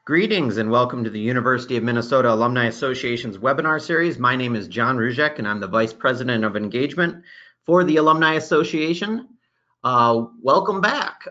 Greetings and welcome to the University of Minnesota Alumni Association's webinar series. My name is John Ruzek and I'm the Vice President of Engagement for the Alumni Association. Welcome back.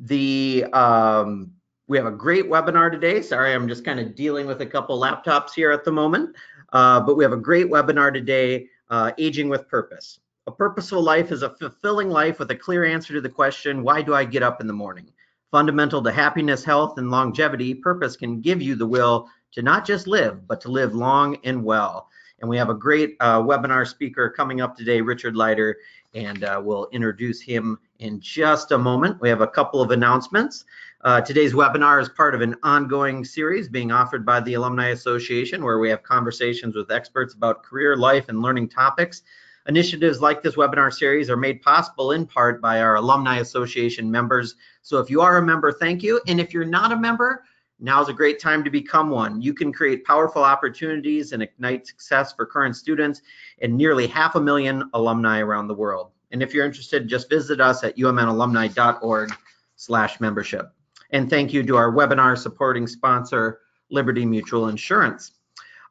We have a great webinar today. Sorry, I'm just kind of dealing with a couple laptops here at the moment, but we have a great webinar today, Aging with Purpose. A purposeful life is a fulfilling life with a clear answer to the question, why do I get up in the morning? Fundamental to happiness, health, and longevity, purpose can give you the will to not just live, but to live long and well. And we have a great webinar speaker coming up today, Richard Leider, and we'll introduce him in just a moment. We have a couple of announcements. Today's webinar is part of an ongoing series being offered by the Alumni Association, where we have conversations with experts about career, life, and learning topics. Initiatives like this webinar series are made possible in part by our Alumni Association members. So if you are a member, thank you. And if you're not a member, now's a great time to become one. You can create powerful opportunities and ignite success for current students and nearly 500,000 alumni around the world. And if you're interested, just visit us at umnalumni.org/membership. And thank you to our webinar supporting sponsor, Liberty Mutual Insurance.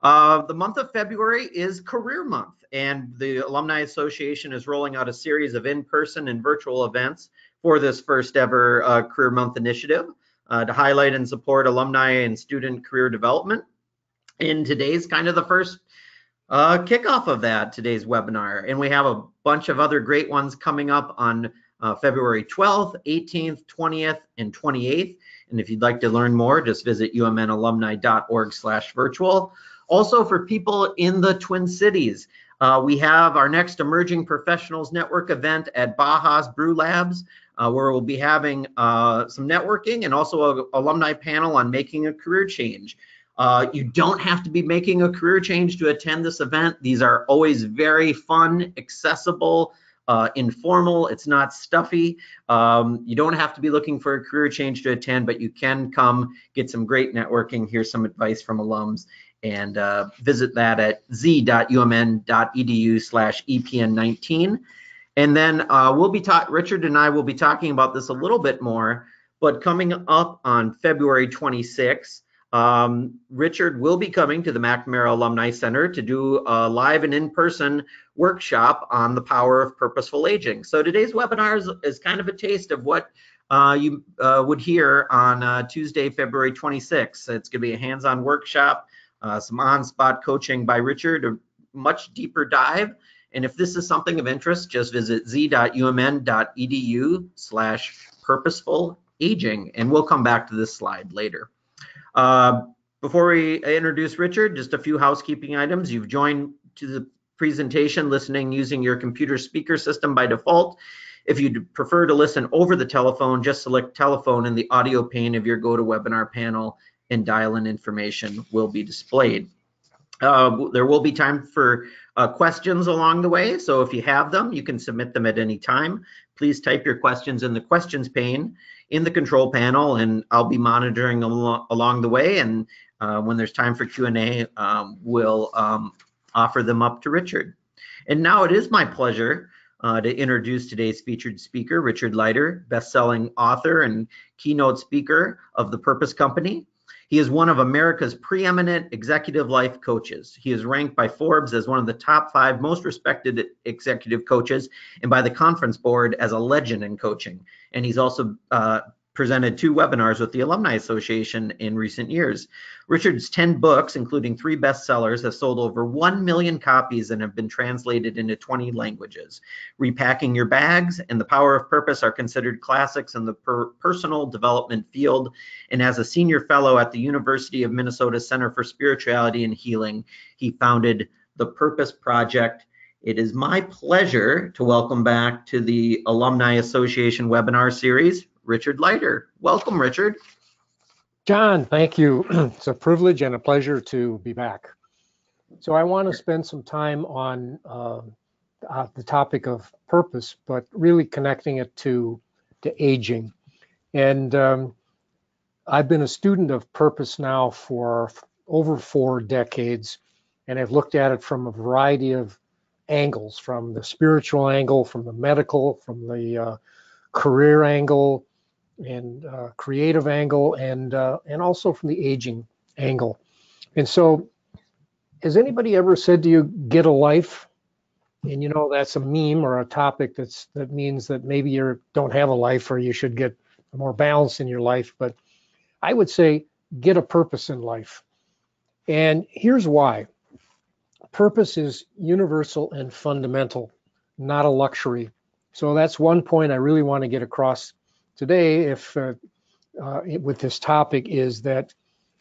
The month of February is Career Month, and the Alumni Association is rolling out a series of in-person and virtual events for this first ever Career Month initiative to highlight and support alumni and student career development. And today's kind of the first kickoff of that, today's webinar. And we have a bunch of other great ones coming up on February 12th, 18th, 20th, and 28th. And if you'd like to learn more, just visit umnalumni.org/virtual. Also, for people in the Twin Cities, we have our next Emerging Professionals Network event at Baja's Brew Labs, where we'll be having some networking and also an alumni panel on making a career change. You don't have to be making a career change to attend this event. These are always very fun, accessible, informal. It's not stuffy. You don't have to be looking for a career change to attend, but you can come get some great networking, hear some advice from alums, and visit that at z.umn.edu/EPN19. And then Richard and I will be talking about this a little bit more, but coming up on February 26th, Richard will be coming to the McNamara Alumni Center to do a live and in-person workshop on the power of purposeful aging. So today's webinar is kind of a taste of what you would hear on Tuesday, February 26th. It's going to be a hands-on workshop, some on-spot coaching by Richard, a much deeper dive. And if this is something of interest, just visit z.umn.edu/purposeful aging, and we'll come back to this slide later. Before we introduce Richard, just a few housekeeping items. You've joined to the presentation listening using your computer speaker system by default. If you'd prefer to listen over the telephone, just select telephone in the audio pane of your GoToWebinar panel and dial-in information will be displayed. There will be time for questions along the way, so if you have them, you can submit them at any time. Please type your questions in the questions pane in the control panel, and I'll be monitoring along the way, and when there's time for Q&A, we'll offer them up to Richard. And now it is my pleasure to introduce today's featured speaker, Richard Leider, best-selling author and keynote speaker of the Purpose Company. He is one of America's preeminent executive life coaches. He is ranked by Forbes as one of the top 5 most respected executive coaches and by the Conference Board as a legend in coaching. And he's also presented 2 webinars with the Alumni Association in recent years. Richard's 10 books, including 3 bestsellers, have sold over 1 million copies and have been translated into 20 languages. Repacking Your Bags and The Power of Purpose are considered classics in the personal development field. And as a senior fellow at the University of Minnesota Center for Spirituality and Healing, he founded the Purpose Project. It is my pleasure to welcome back to the Alumni Association webinar series, Richard Leider. Welcome, Richard. John, thank you. It's a privilege and a pleasure to be back. So I want to spend some time on the topic of purpose, but really connecting it to aging. And I've been a student of purpose now for over 4 decades, and I've looked at it from a variety of angles, from the spiritual angle, from the medical, from the career angle, and creative angle, and also from the aging angle. And so, has anybody ever said to you, "Get a life"? And that's a meme or a topic that means that maybe you don't have a life, or you should get more balance in your life. But I would say get a purpose in life. And here's why. Purpose is universal and fundamental, not a luxury. So that's one point I really want to get across today with this topic, is that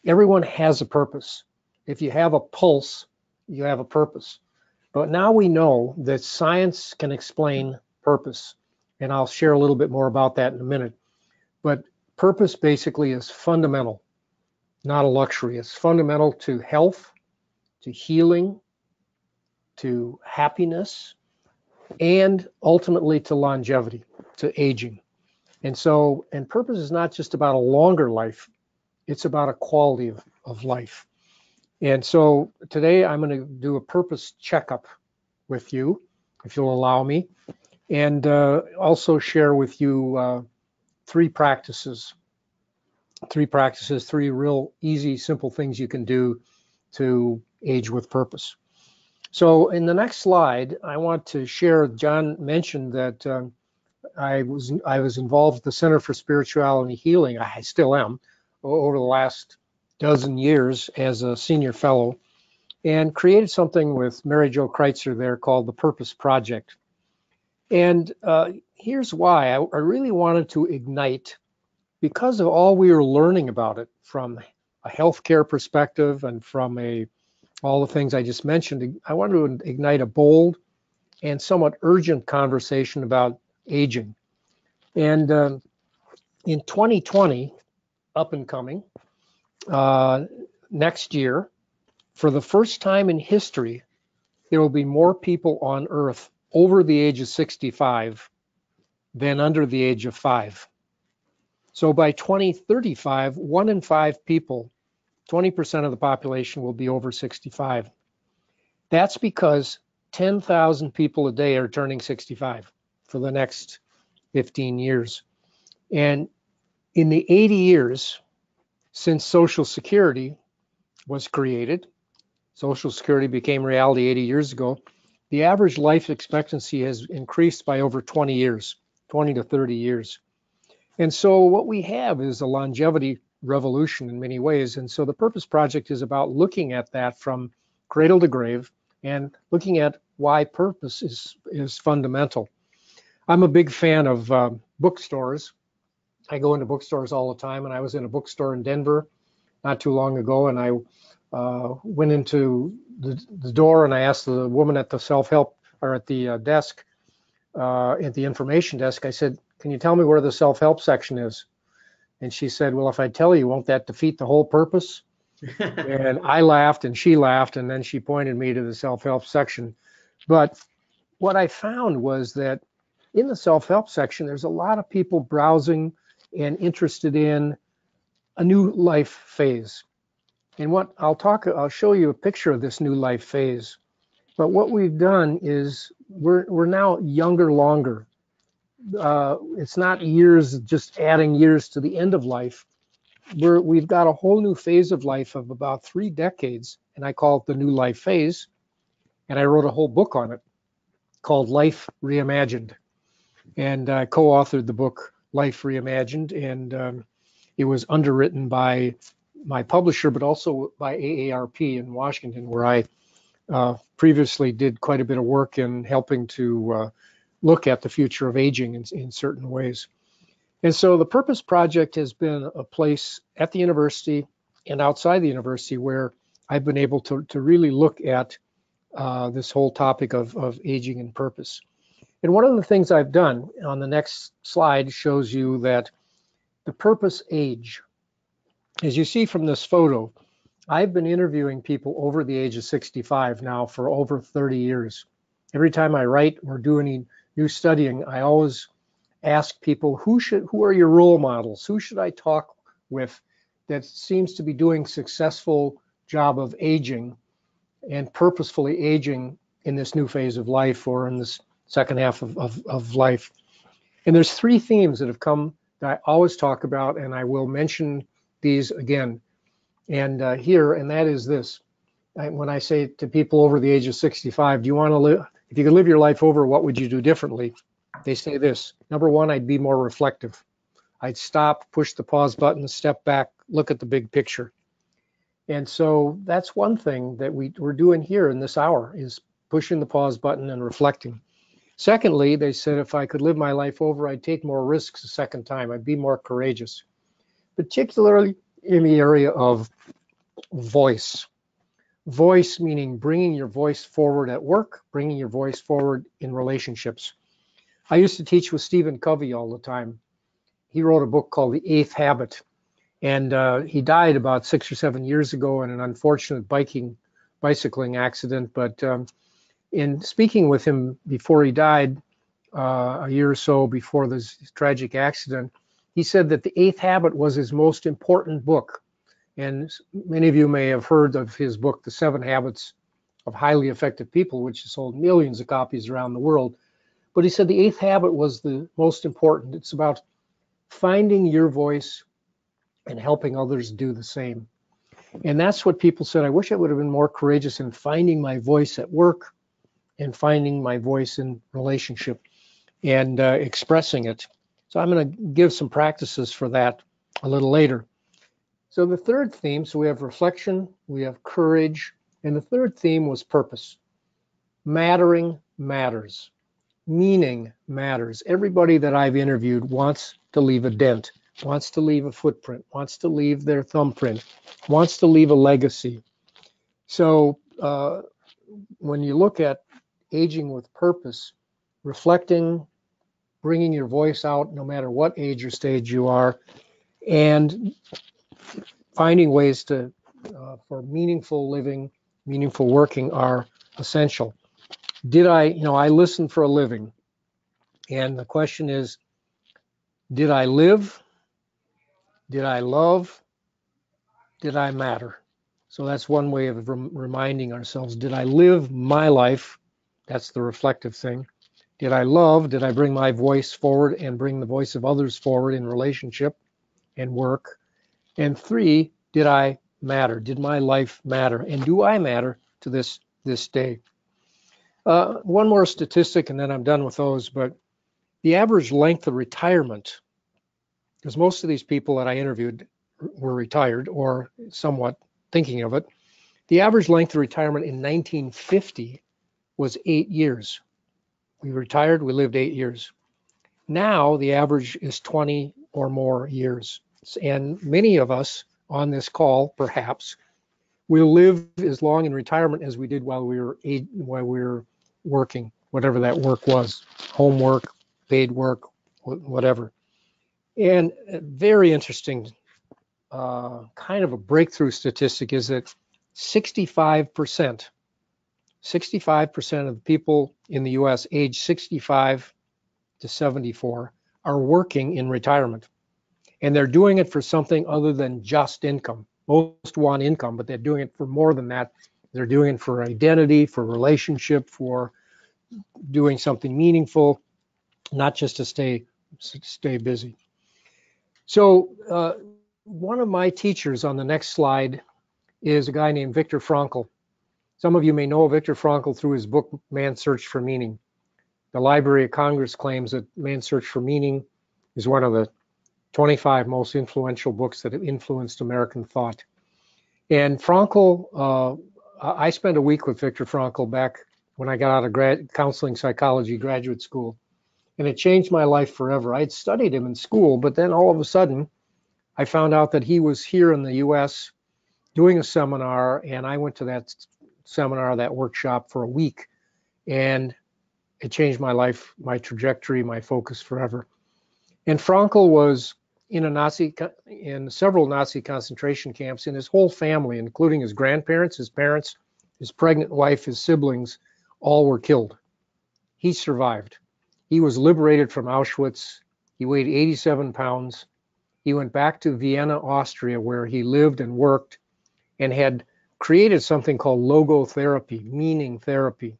everyone has a purpose. If you have a pulse, you have a purpose. But now we know that science can explain purpose, and I'll share a little bit more about that in a minute. But purpose basically is fundamental, not a luxury. It's fundamental to health, to healing, to happiness, and ultimately to longevity, to aging. And purpose is not just about a longer life, it's about a quality of life. And so today I'm going to do a purpose checkup with you, if you'll allow me, and also share with you three practices, three real easy, simple things you can do to age with purpose. So in the next slide, I want to share, John mentioned that I was involved with the Center for Spirituality and Healing. I still am, over the last dozen years as a senior fellow, and created something with Mary Jo Kreitzer there called the Purpose Project. And here's why. I really wanted to ignite, because of all we were learning about it from a healthcare perspective and from all the things I just mentioned. I wanted to ignite a bold and somewhat urgent conversation about aging. And in 2020, up and coming, next year, for the first time in history, there will be more people on Earth over the age of 65 than under the age of 5. So by 2035, 1 in 5 people, 20% of the population, will be over 65. That's because 10,000 people a day are turning 65 for the next 15 years. And in the 80 years since Social Security was created, Social Security became reality 80 years ago, the average life expectancy has increased by over 20 years, 20 to 30 years. And so what we have is a longevity revolution in many ways. And so the Purpose Project is about looking at that from cradle to grave and looking at why purpose is fundamental. I'm a big fan of bookstores. I go into bookstores all the time, and I was in a bookstore in Denver not too long ago, and I went into the door and I asked the woman at the self-help, or at the desk, at the information desk, I said, "Can you tell me where the self-help section is?" And she said, "Well, if I tell you, won't that defeat the whole purpose?" And I laughed and she laughed, and then she pointed me to the self-help section. But what I found was that in the self-help section, there's a lot of people browsing and interested in a new life phase. And what I'll show you a picture of this new life phase. But what we've done is we're now younger longer. It's not years, just adding years to the end of life. We've got a whole new phase of life of about 3 decades, and I call it the new life phase. And I wrote a whole book on it called Life Reimagined. And I co-authored the book Life Reimagined, and it was underwritten by my publisher, but also by AARP in Washington, where I previously did quite a bit of work in helping to look at the future of aging in certain ways. And so the Purpose Project has been a place at the university and outside the university where I've been able to really look at this whole topic of aging and purpose. And one of the things I've done on the next slide shows you that the purpose age. As you see from this photo, I've been interviewing people over the age of 65 now for over 30 years. Every time I write or do any new studying, I always ask people, who are your role models? Who should I talk with that seems to be doing successful job of aging and purposefully aging in this new phase of life or in this second half of life? And there's 3 themes that have come that I always talk about, and I will mention these again and here, and that is this. When I say to people over the age of 65, do you want to live, if you could live your life over, what would you do differently? They say this. Number one, I'd be more reflective. I'd stop, push the pause button, step back, look at the big picture. And so that's one thing that we're doing here in this hour, is pushing the pause button and reflecting. Secondly, they said if I could live my life over, I'd take more risks a second time. I'd be more courageous, particularly in the area of voice. Voice meaning bringing your voice forward at work, bringing your voice forward in relationships. I used to teach with Stephen Covey all the time. He wrote a book called The Eighth Habit, and he died about 6 or 7 years ago in an unfortunate bicycling accident. But in speaking with him before he died, a year or so before this tragic accident, he said that The Eighth Habit was his most important book. And many of you may have heard of his book, The 7 Habits of Highly Effective People, which has sold millions of copies around the world. But he said the 8th habit was the most important. It's about finding your voice and helping others do the same. And that's what people said. I wish I would have been more courageous in finding my voice at work and finding my voice in relationship and expressing it. So I'm going to give some practices for that a little later. So the third theme, so we have reflection, we have courage, and the third theme was purpose. Mattering matters. Meaning matters. Everybody that I've interviewed wants to leave a dent, wants to leave a footprint, wants to leave their thumbprint, wants to leave a legacy. So when you look at aging with purpose, reflecting, bringing your voice out no matter what age or stage you are, and finding ways to for meaningful living, meaningful working are essential. I listen for a living, and the question is, did I live? Did I love? Did I matter? So that's one way of reminding ourselves. Did I live my life? That's the reflective thing. Did I love? Did I bring my voice forward and bring the voice of others forward in relationship and work? And 3, did I matter? Did my life matter? And do I matter to this day? One more statistic, and then I'm done with those. But the average length of retirement, because most of these people that I interviewed were retired or somewhat thinking of it, the average length of retirement in 1950 was 8 years. We retired, we lived 8 years. Now the average is 20 or more years. And many of us on this call, perhaps, will live as long in retirement as we did while we were working, whatever that work was, homework, paid work, whatever. And a very interesting kind of a breakthrough statistic is that 65% of the people in the US age 65 to 74 are working in retirement. And they're doing it for something other than just income. Most want income, but they're doing it for more than that. They're doing it for identity, for relationship, for doing something meaningful, not just to stay busy. So one of my teachers on the next slide is a guy named Viktor Frankl. Some of you may know Viktor Frankl through his book, Man's Search for Meaning. The Library of Congress claims that Man's Search for Meaning is one of the 25 most influential books that have influenced American thought. And Frankl, I spent a week with Viktor Frankl back when I got out of counseling psychology graduate school, and it changed my life forever. I had studied him in school, but then all of a sudden, I found out that he was here in the US doing a seminar, and I went to that seminar, that workshop for a week, and it changed my life, my trajectory, my focus forever. And Frankl was in several Nazi concentration camps, and his whole family, including his grandparents, his parents, his pregnant wife, his siblings, all were killed. He survived. He was liberated from Auschwitz. He weighed 87 pounds. He went back to Vienna, Austria, where he lived and worked and had created something called logotherapy, meaning therapy,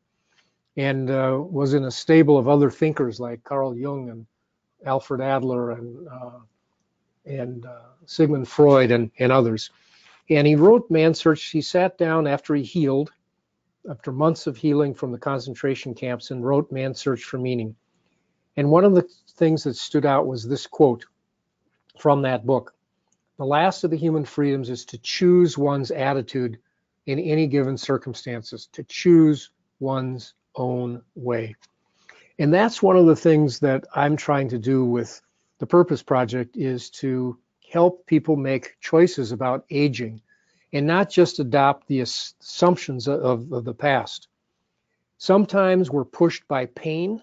and was in a stable of other thinkers like Carl Jung and Alfred Adler and Sigmund Freud and others. And he wrote Man's Search. He sat down after he healed, after months of healing from the concentration camps, and wrote Man's Search for Meaning. And one of the things that stood out was this quote from that book: "The last of the human freedoms is to choose one's attitude in any given circumstances, to choose one's own way." And that's one of the things that I'm trying to do with the Purpose Project, is to help people make choices about aging and not just adopt the assumptions of the past. Sometimes we're pushed by pain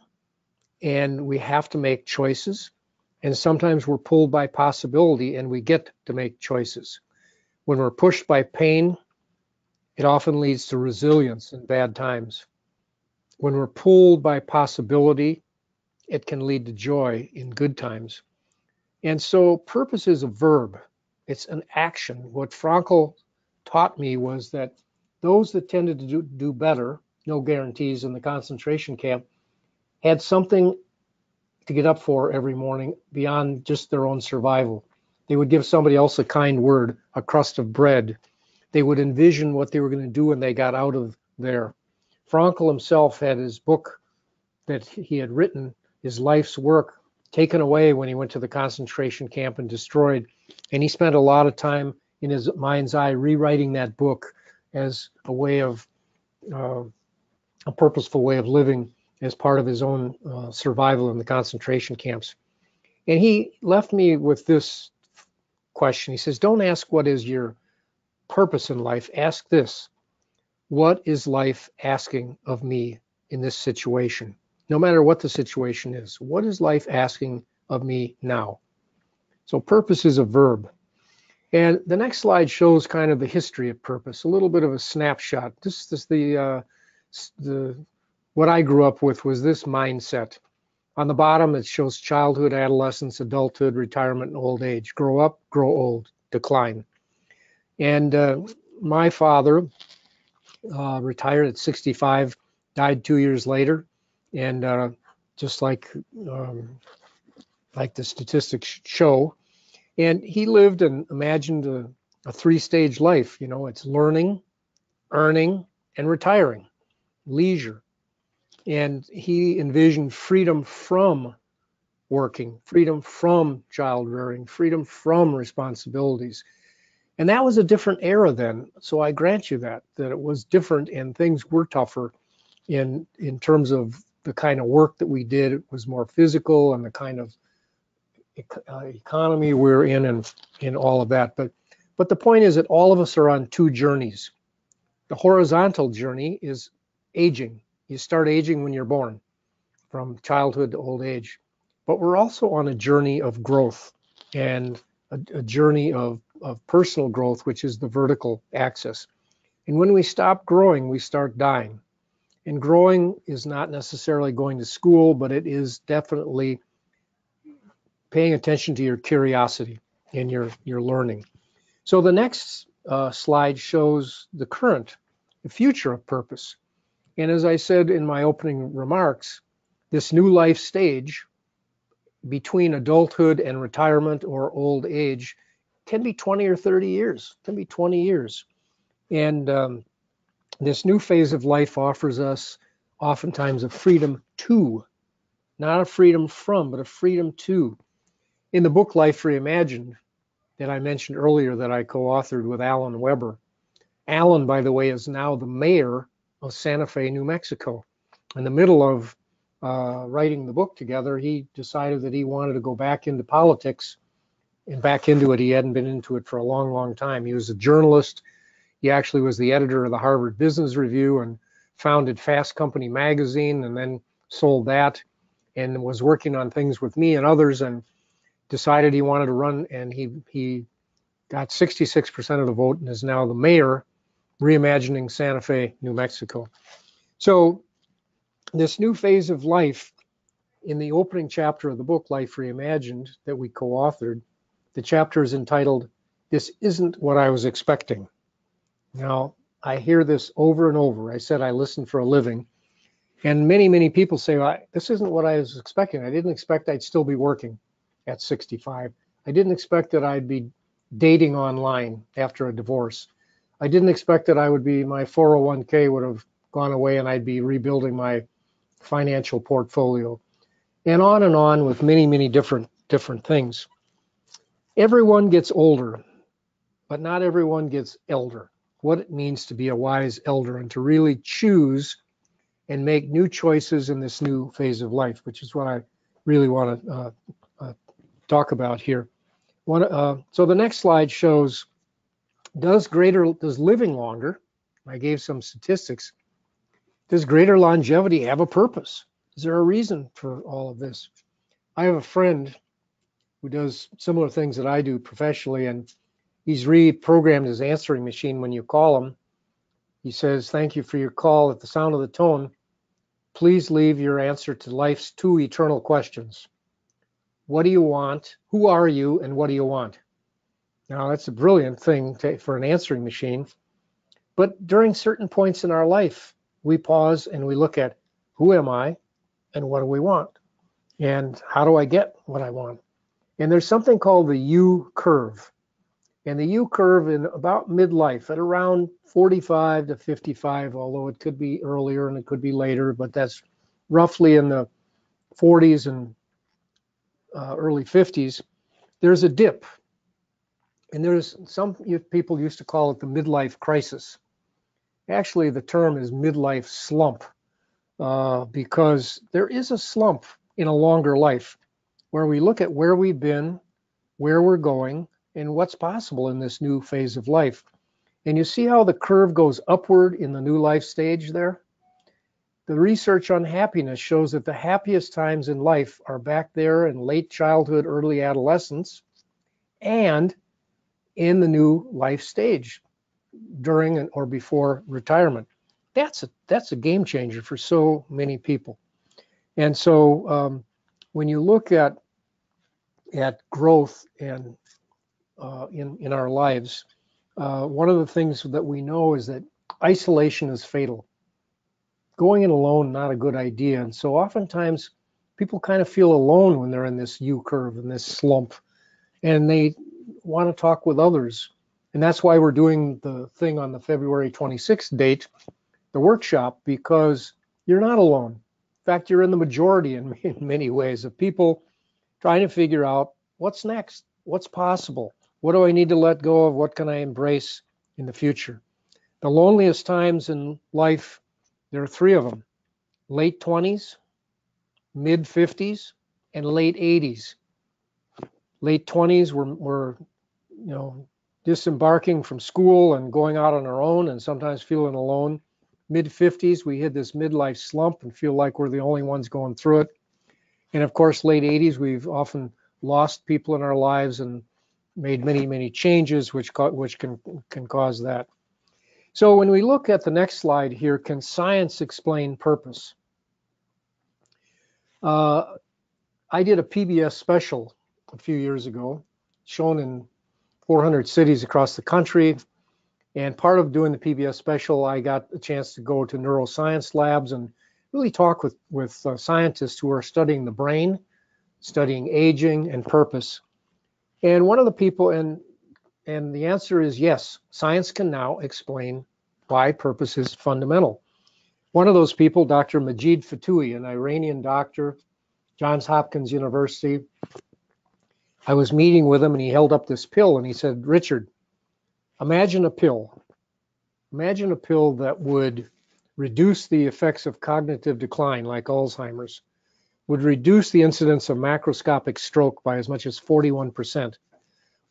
and we have to make choices. And sometimes we're pulled by possibility and we get to make choices. When we're pushed by pain, it often leads to resilience in bad times. When we're pulled by possibility, it can lead to joy in good times. And so purpose is a verb. It's an action. What Frankl taught me was that those that tended to do better, no guarantees, in the concentration camp, had something to get up for every morning beyond just their own survival. They would give somebody else a kind word, a crust of bread. They would envision what they were going to do when they got out of there. Frankl himself had his book that he had written, his life's work, taken away when he went to the concentration camp and destroyed. And he spent a lot of time in his mind's eye rewriting that book as a way of, a purposeful way of living as part of his own survival in the concentration camps. And he left me with this question. He says, don't ask what is your purpose in life. Ask this: what is life asking of me in this situation? No matter what the situation is, what is life asking of me now? So purpose is a verb. And the next slide shows kind of the history of purpose, a little bit of a snapshot. This is what I grew up with was this mindset. On the bottom, it shows childhood, adolescence, adulthood, retirement, and old age. Grow up, grow old, decline. And my father retired at 65, died 2 years later. And just like the statistics show, and he lived and imagined a three-stage life. You know, it's learning, earning, and retiring, leisure. And he envisioned freedom from working, freedom from child rearing, freedom from responsibilities. And that was a different era then. So I grant you that it was different and things were tougher in terms of the kind of work that we did. It was more physical, and the kind of economy we're in, and in all of that. But the point is that all of us are on two journeys. The horizontal journey is aging. You start aging when you're born, from childhood to old age. But we're also on a journey of growth, and a journey of personal growth, which is the vertical axis. And when we stop growing, we start dying. And growing is not necessarily going to school, but it is definitely paying attention to your curiosity and your learning. So the next slide shows the future of purpose. And as I said in my opening remarks, this new life stage between adulthood and retirement or old age can be 20 or 30 years, can be 20 years. And this new phase of life offers us oftentimes a freedom to, not a freedom from, but a freedom to. In the book Life Reimagined that I mentioned earlier, that I co-authored with Alan Weber, Alan, by the way, is now the mayor of Santa Fe, New Mexico. In the middle of writing the book together, he decided that he wanted to go back into politics and back into it. He hadn't been into it for a long, long time. He was a journalist. He actually was the editor of the Harvard Business Review and founded Fast Company magazine, and then sold that, and was working on things with me and others, and decided he wanted to run, and he got 66% of the vote and is now the mayor, reimagining Santa Fe, New Mexico. So this new phase of life, in the opening chapter of the book, Life Reimagined, that we co-authored, the chapter is entitled, "This Isn't What I Was Expecting." Now, I hear this over and over. I said I listen for a living. And many, many people say, well, this isn't what I was expecting. I didn't expect I'd still be working at 65. I didn't expect that I'd be dating online after a divorce. I didn't expect that my 401k would have gone away and I'd be rebuilding my financial portfolio. And on with many, many different things. Everyone gets older, but not everyone gets elder. What it means to be a wise elder and to really choose and make new choices in this new phase of life, which is what I really want to talk about here. So the next slide shows, does living longer, I gave some statistics, does greater longevity have a purpose? Is there a reason for all of this? I have a friend who does similar things that I do professionally, and he's reprogrammed his answering machine. When you call him, he says, "Thank you for your call. At the sound of the tone, please leave your answer to life's two eternal questions. What do you want? Who are you? And what do you want?" Now, that's a brilliant thing for an answering machine. But during certain points in our life, we pause and we look at, who am I and what do we want? And how do I get what I want? And there's something called the U curve. And the U curve in about midlife, at around 45 to 55, although it could be earlier and it could be later, but that's roughly in the 40s and early 50s, there's a dip. And there's some people used to call it the midlife crisis. Actually, the term is midlife slump, because there is a slump in a longer life where we look at where we've been, where we're going, and what's possible in this new phase of life. And you see how the curve goes upward in the new life stage there? The research on happiness shows that the happiest times in life are back there in late childhood, early adolescence, and in the new life stage during or before retirement. That's a game changer for so many people. And so when you look at growth and in our lives, one of the things that we know is that isolation is fatal. Going it alone, not a good idea. And so oftentimes people kind of feel alone when they're in this U curve and this slump, and they want to talk with others. And that's why we're doing the thing on the February 26th date, the workshop, because you're not alone. In fact, you're in the majority in many ways of people trying to figure out what's next, what's possible, what do I need to let go of, what can I embrace in the future. The loneliest times in life, there are three of them: late 20s, mid 50s, and late 80s. Late 20s, we're disembarking from school and going out on our own and sometimes feeling alone. Mid 50s, we hit this midlife slump and feel like we're the only ones going through it. And of course, late 80s, we've often lost people in our lives and made many, many changes, which can cause that. So when we look at the next slide here, can science explain purpose? I did a PBS special a few years ago, shown in 400 cities across the country. And part of doing the PBS special, I got a chance to go to neuroscience labs and really talk with scientists who are studying the brain, studying aging and purpose. And one of the people, and the answer is yes, science can now explain why purpose is fundamental. One of those people, Dr. Majid Fatoui, an Iranian doctor, Johns Hopkins University, I was meeting with him and he held up this pill and he said, "Richard, imagine a pill. Imagine a pill that would reduce the effects of cognitive decline like Alzheimer's, would reduce the incidence of macroscopic stroke by as much as 41%,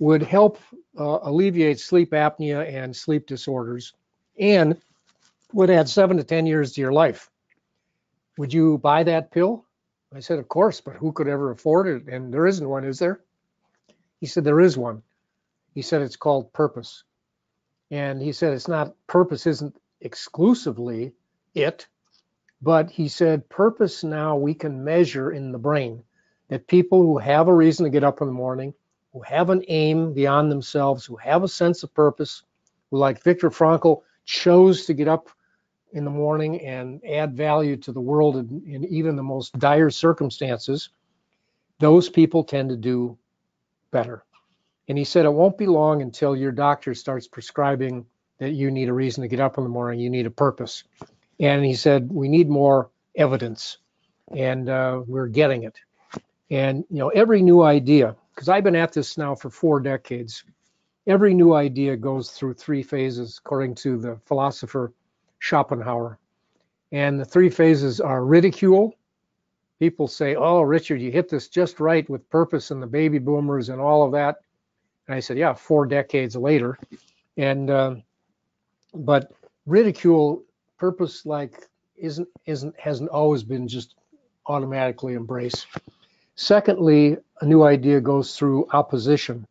would help alleviate sleep apnea and sleep disorders, and would add 7 to 10 years to your life. Would you buy that pill?" I said, "Of course, but who could ever afford it? And there isn't one, is there?" He said, "There is one." He said, "It's called purpose." And he said, purpose isn't exclusively it, but he said, purpose now we can measure in the brain, that people who have a reason to get up in the morning, who have an aim beyond themselves, who have a sense of purpose, who, like Viktor Frankl, chose to get up in the morning and add value to the world in even the most dire circumstances, those people tend to do better. And he said it won't be long until your doctor starts prescribing that you need a reason to get up in the morning, you need a purpose. And he said we need more evidence, and we're getting it. And every new idea, because I've been at this now for 4 decades, every new idea goes through 3 phases according to the philosopher Schopenhauer. And the 3 phases are ridicule. People say, oh, Richard, you hit this just right with purpose and the baby boomers and all of that. And I said, yeah, 4 decades later. And but ridicule, purpose hasn't always been just automatically embraced. Secondly, a new idea goes through opposition,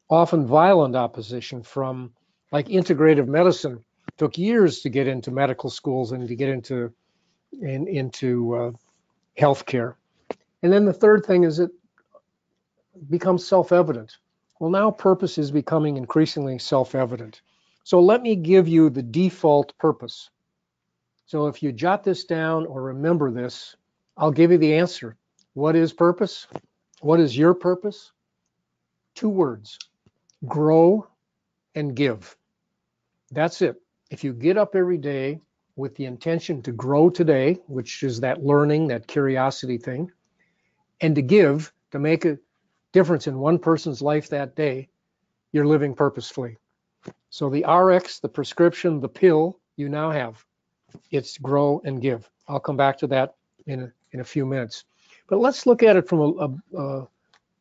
often violent opposition from, like, integrative medicine. Took years to get into medical schools and to get into healthcare. And then the third thing is it becomes self-evident. Well, now purpose is becoming increasingly self-evident. So let me give you the default purpose. So if you jot this down or remember this, I'll give you the answer. What is purpose? What is your purpose? 2 words: grow and give. That's it. If you get up every day with the intention to grow today, which is that learning, that curiosity thing, and to give, to make a difference in one person's life that day, you're living purposefully. So the RX, the prescription, the pill you now have, it's grow and give. I'll come back to that in a few minutes. But let's look at it from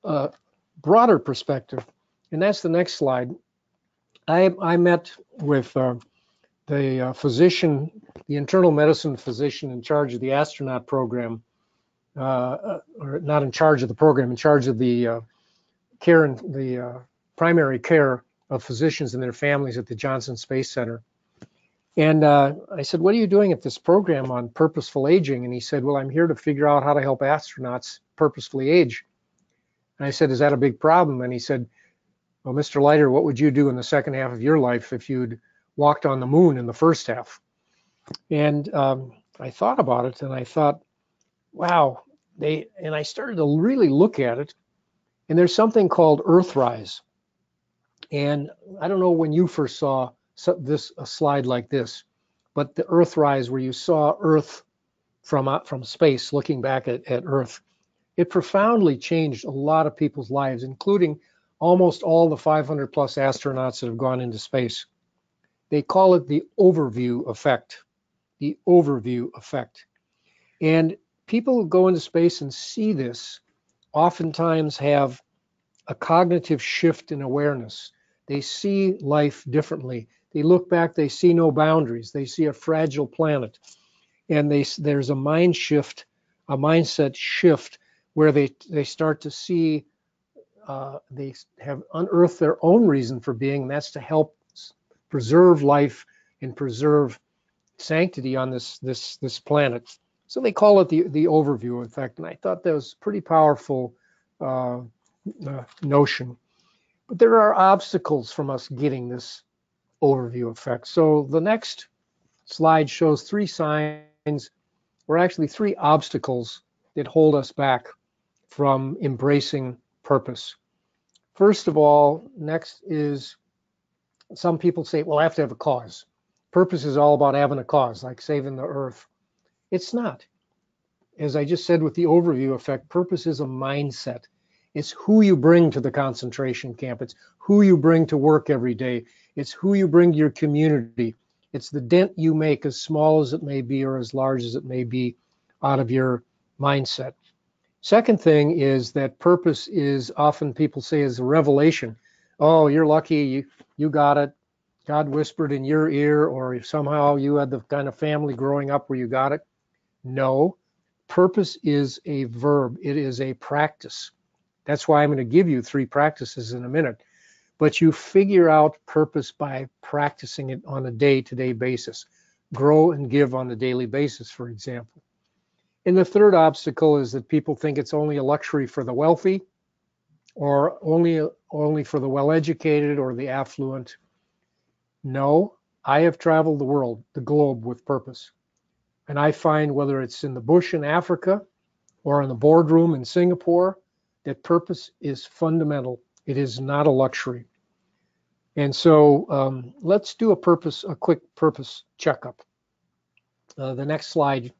a broader perspective, and that's the next slide. I met with the physician, the internal medicine physician in charge of the astronaut program, or not in charge of the program, in charge of the care and the primary care of physicians and their families at the Johnson Space Center. And I said, what are you doing at this program on purposeful aging? And he said, well, I'm here to figure out how to help astronauts purposefully age. And I said, is that a big problem? And he said, well, Mr. Leider, what would you do in the second half of your life if you'd walked on the moon in the first half? And I thought about it, and I thought, wow, and I started to really look at it. And there's something called Earthrise. And I don't know when you first saw a slide like this, but the Earthrise, where you saw Earth from space, looking back at Earth, it profoundly changed a lot of people's lives, including almost all the 500 plus astronauts that have gone into space. They call it the overview effect. The overview effect. And people who go into space and see this oftentimes have a cognitive shift in awareness. They see life differently. They look back, they see no boundaries. They see a fragile planet. And there's a mind shift, a mindset shift, where they start to see, they have unearthed their own reason for being, and that's to help preserve life and preserve sanctity on this planet. So they call it the overview effect, and I thought that was a pretty powerful notion. But there are obstacles from us getting this overview effect. So the next slide shows 3 signs, or actually 3 obstacles that hold us back from embracing purpose. First of all, next is, some people say, well, I have to have a cause. Purpose is all about having a cause, like saving the earth. It's not. As I just said with the overview effect, purpose is a mindset. It's who you bring to the concentration camp. It's who you bring to work every day. It's who you bring to your community. It's the dent you make, as small as it may be or as large as it may be, out of your mindset. Second thing is that purpose is, often people say, is a revelation. Oh, you're lucky, you got it. God whispered in your ear, or if somehow you had the kind of family growing up where you got it. No, purpose is a verb. It is a practice. That's why I'm going to give you 3 practices in a minute. But you figure out purpose by practicing it on a day-to-day basis. Grow and give on a daily basis, for example. And the third obstacle is that people think it's only a luxury for the wealthy, or only for the well-educated or the affluent. No, I have traveled the world, the globe, with purpose. And I find, whether it's in the bush in Africa or in the boardroom in Singapore, that purpose is fundamental. It is not a luxury. And so let's do a quick purpose checkup. The next slide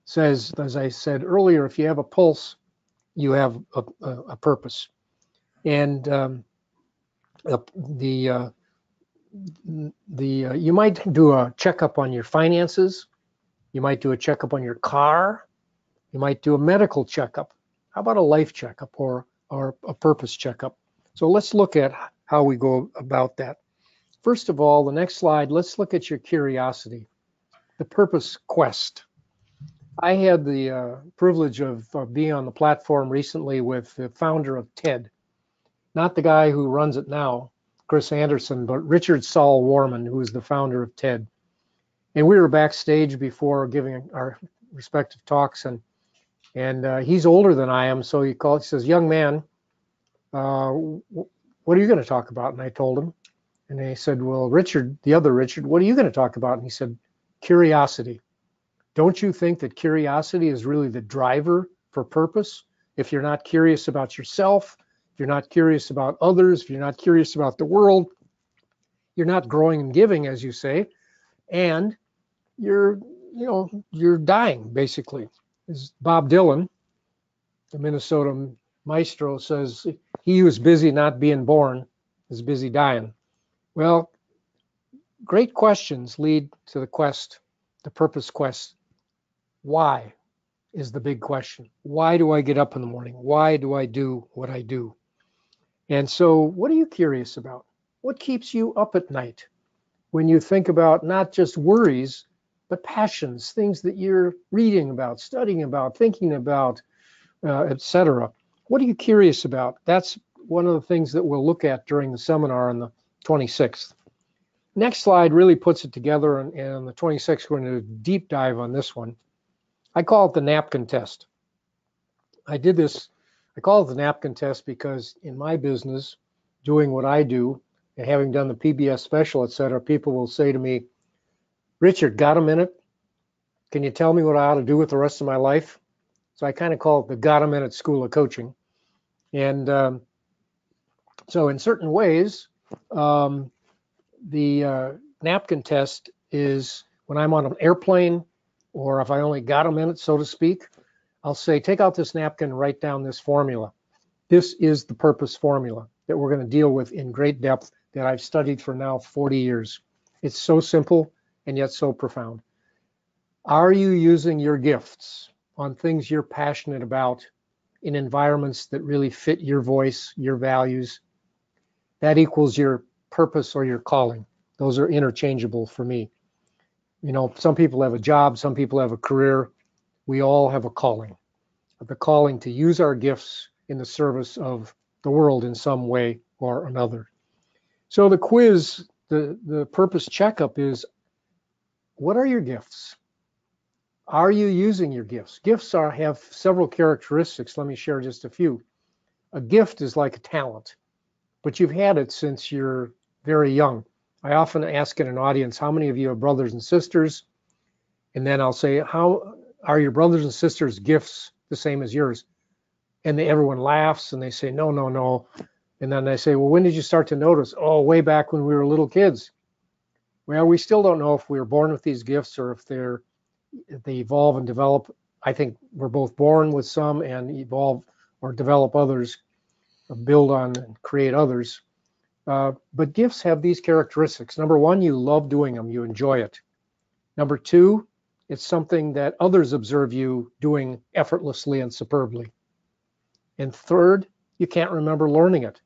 says, as I said earlier, if you have a pulse, you have a purpose. And you might do a checkup on your finances. You might do a checkup on your car. You might do a medical checkup. How about a life checkup or a purpose checkup? So let's look at how we go about that. First of all, the next slide, let's look at your curiosity, the purpose quest. I had the privilege of being on the platform recently with the founder of TED, not the guy who runs it now, Chris Anderson, but Richard Saul Warman, who is the founder of TED. And we were backstage before giving our respective talks, and he's older than I am, so he says, young man, what are you going to talk about? And I told him, and he said, well, Richard, the other Richard, what are you going to talk about? And he said, curiosity. Don't you think that curiosity is really the driver for purpose? If you're not curious about yourself, if you're not curious about others, if you're not curious about the world, you're not growing and giving, as you say, and you're dying, basically. As Bob Dylan, the Minnesota maestro, says, he who is busy not being born is busy dying. Well, great questions lead to the quest, the purpose quest. Why is the big question. Why do I get up in the morning? Why do I do what I do? And so what are you curious about? What keeps you up at night when you think about not just worries, but passions, things that you're reading about, studying about, thinking about, etc. What are you curious about? That's one of the things that we'll look at during the seminar on the 26th. Next slide really puts it together, and on the 26th, we're going to do a deep dive on this one. I call it the napkin test. I call it the napkin test because in my business, doing what I do, and having done the PBS special, etc., people will say to me, Richard, got a minute? Can you tell me what I ought to do with the rest of my life? So I kind of call it the got a minute school of coaching. And so in certain ways, the napkin test is when I'm on an airplane, or if I only got a minute, so to speak, I'll say, take out this napkin and write down this formula. This is the purpose formula that we're going to deal with in great depth that I've studied for now 40 years. It's so simple and yet so profound. Are you using your gifts on things you're passionate about in environments that really fit your voice, your values? That equals your purpose or your calling. Those are interchangeable for me. You know, some people have a job, some people have a career. We all have a calling. The calling to use our gifts in the service of the world in some way or another. So the quiz, the purpose checkup is, what are your gifts? Are you using your gifts? Gifts have several characteristics. Let me share just a few. A gift is like a talent, but you've had it since you're very young. I often ask in an audience, how many of you have brothers and sisters? And then I'll say, how are your brothers and sisters' gifts the same as yours? And everyone laughs and they say, no, no, no. And then I say, well, when did you start to notice? Oh, way back when we were little kids. Well, we still don't know if we were born with these gifts or if they evolve and develop. I think we're both born with some and evolve or develop others, or build on and create others. But gifts have these characteristics. Number one, you love doing them. You enjoy it. Number two, it's something that others observe you doing effortlessly and superbly. And third, you can't remember learning it.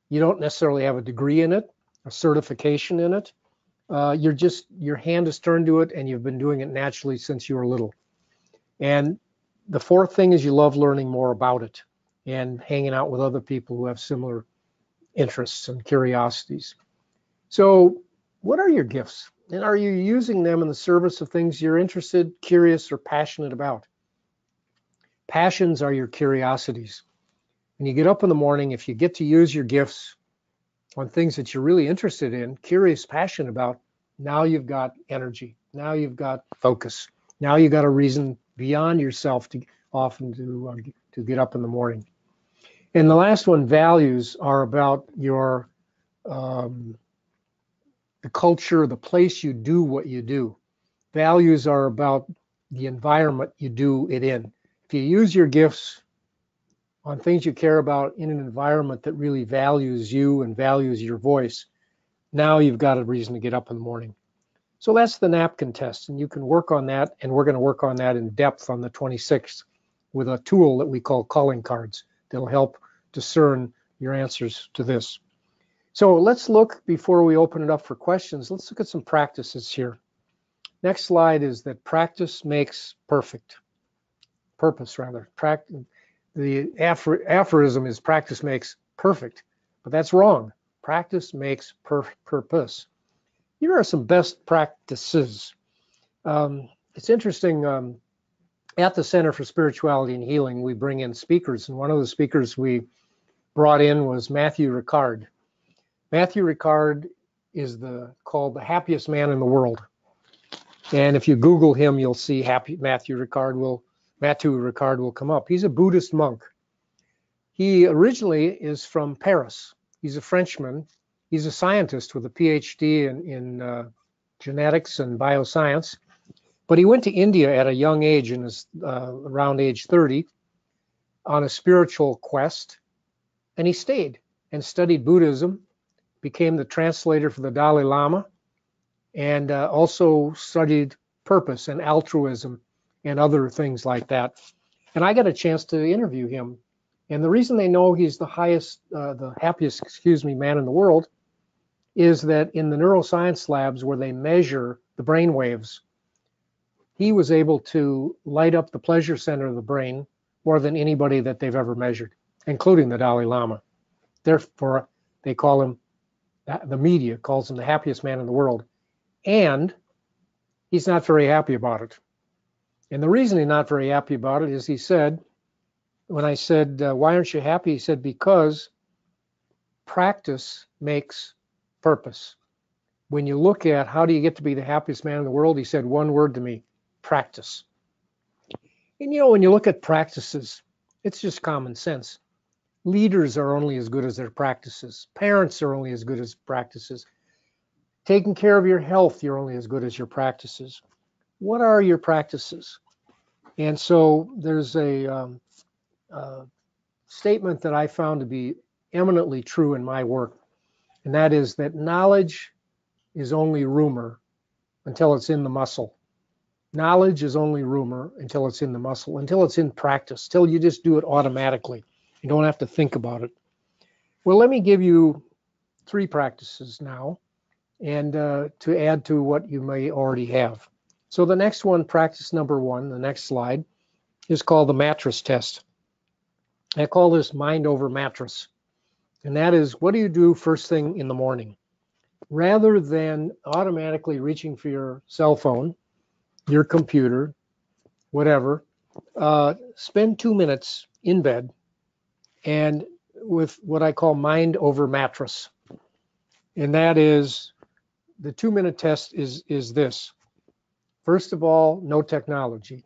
You don't necessarily have a degree in it, a certification in it. Your hand is turned to it and you've been doing it naturally since you were little. And the fourth thing is you love learning more about it and hanging out with other people who have similar interests and curiosities. So what are your gifts? And are you using them in the service of things you're interested, curious, or passionate about? Passions are your curiosities. When you get up in the morning, if you get to use your gifts on things that you're really interested in, curious, passionate about, Now you've got energy. Now you've got focus. Now you've got a reason beyond yourself to get up in the morning. And the last one, values, are about your the culture, the place you do what you do. Values are about the environment you do it in. If you use your gifts on things you care about in an environment that really values you and values your voice, now you've got a reason to get up in the morning. So that's the napkin test, and you can work on that, and we're going to work on that in depth on the 26th with a tool that we call calling cards that'll help discern your answers to this. So let's look, before we open it up for questions, let's look at some practices here. Next slide is that practice makes perfect. Purpose, rather. The aphorism is practice makes perfect, but that's wrong. Practice makes purpose. Here are some best practices. It's interesting, at the Center for Spirituality and Healing, we bring in speakers, and one of the speakers we brought in was Matthew Ricard. Matthew Ricard is called the happiest man in the world. And if you Google him, you'll see Matthew Ricard will come up. He's a Buddhist monk. He originally is from Paris. He's a Frenchman. He's a scientist with a PhD in genetics and bioscience. But he went to India at a young age, around age 30, on a spiritual quest. And he stayed and studied Buddhism, became the translator for the Dalai Lama, and also studied purpose and altruism and other things like that. And I got a chance to interview him. And the reason they know he's the happiest man in the world is that in the neuroscience labs where they measure the brain waves, he was able to light up the pleasure center of the brain more than anybody that they've ever measured, including the Dalai Lama. Therefore, they call him, the media calls him the happiest man in the world. And he's not very happy about it. And the reason he's not very happy about it is he said, when I said, why aren't you happy? He said, because practice makes purpose. When you look at how do you get to be the happiest man in the world, he said one word to me, practice. And when you look at practices, it's just common sense. Leaders are only as good as their practices. Parents are only as good as practices. Taking care of your health, you're only as good as your practices. What are your practices? And so there's a statement that I found to be eminently true in my work, and that is that knowledge is only rumor until it's in the muscle. Knowledge is only rumor until it's in the muscle, until it's in practice, till you just do it automatically. You don't have to think about it. Well, let me give you 3 practices now, and to add to what you may already have. So the next one, practice number 1, the next slide, is called the mattress test. I call this mind over mattress. And that is, what do you do first thing in the morning? Rather than automatically reaching for your cell phone, your computer, whatever, spend 2 minutes in bed and with what I call mind over mattress. And that is, the 2-minute test is this. First of all, no technology.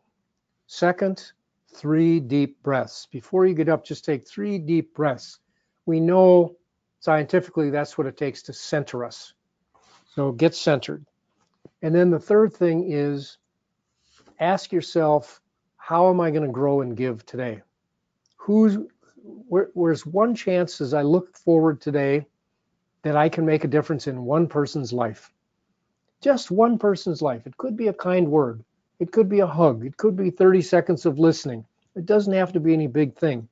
Second, 3 deep breaths. Before you get up, just take 3 deep breaths. We know scientifically that's what it takes to center us. So get centered. And then the third thing is, ask yourself, how am I going to grow and give today? Where's one chance as I look forward today that I can make a difference in one person's life? Just one person's life. It could be a kind word. It could be a hug. It could be 30 seconds of listening. It doesn't have to be any big thing,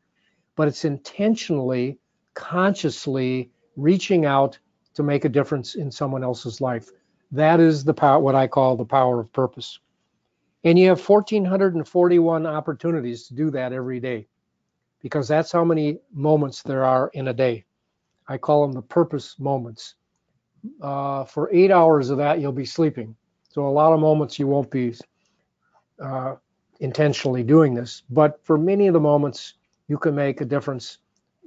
but it's intentionally, consciously reaching out to make a difference in someone else's life. That is the power, what I call the power of purpose. And you have 1,441 opportunities to do that every day, because that's how many moments there are in a day. I call them the purpose moments. For 8 hours of that, you'll be sleeping. So a lot of moments you won't be intentionally doing this, but for many of the moments, you can make a difference